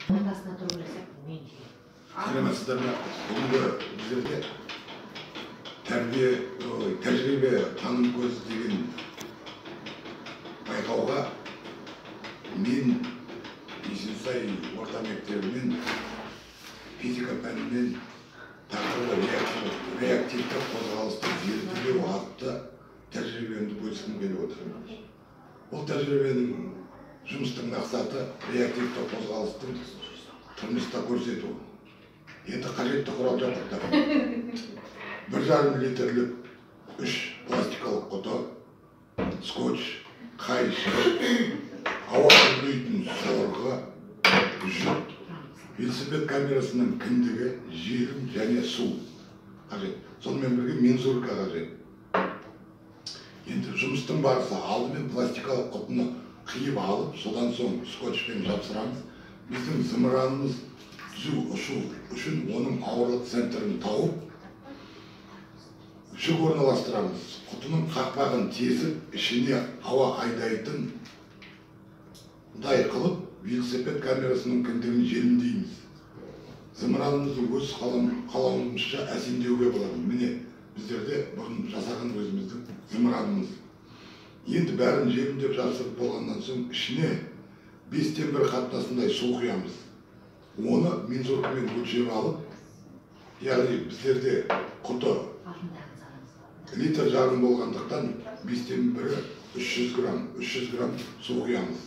Ортасына тұрып жасап, мен жеймін. Сәлеметсіздер ме? Бүгінгі біздерде тәжірибе таным көзі деген байқауға мен Есенсай орта мектебінен физика пәнінен тақырыбы реактивті қозғалысты зерттеу атты тәжірибемді бөліскім келіп отыр. Бұл тәжірибенің жұмыстың мақсаты реактивті қозғалыстың тұрмыста көрсету. Енді қажетті құрал жабдықтар. 1,5 литрлік 3 пластикалық құты, скотч, қайшы, ауа үрлейтін сорғы, жүк, велосипед камерасының кіндігі, желім және су қажет. Сонымен бірге мензурка қажет. Енді жұмыстың барысы алдымен пластикалық құтыны қиып алып, содан соң скотчпен жапсырамыз. Біздің зымыранымыз түзу ұшу үшін оның ауырлық центрін тауып, жүк орналастырамыз. Құтының қақпағын тесіп, ішіне ауа айдайтын қылып, велосипед камерасының кіндігін желімдейміз. Зымыранымызды өз қалауымызша әсемдеуге болады. Міне, біздерде бұрын жасаған өзіміздің зымыранымыз. Енді бәрін желімдеп жасырып болғаннан соң ішіне 5-тен 1 қатынасындай су құямыз. Оны мензуркамен өлшеп алып, яғни біздерде құты литр жарым болғандықтан 5-тен 1 300 грамм су құямыз.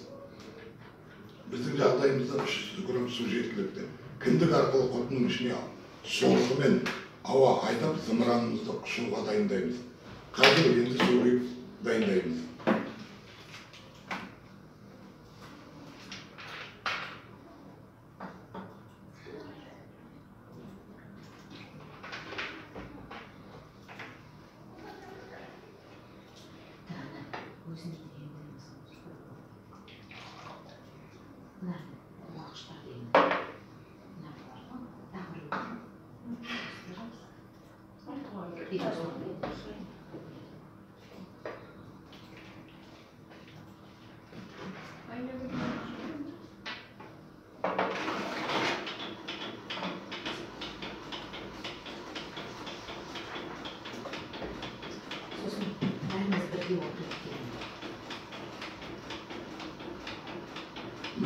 Біздің жағдайымызда 300 грамм су жеткілікті. Кіндік арқылы құтының ішіне сорғымен ауа айдап зымыранымызды ұшуға дайындаймыз. Қазір енді су құйып дайындаймыз.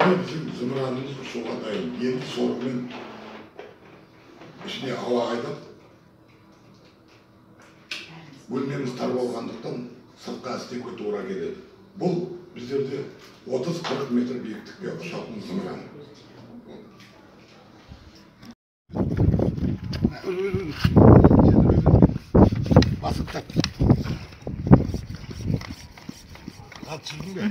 Bizim zımıranımız ұшуға дайын. Енді сорғымен ішіне ауа айдап, бөлмеміз тар болғандықтан сыртқа істеуге тура келеді. Бұл біздерде 30-40 метр биіктікке ұшатын зымыран. Басып тап. Al çizdim be.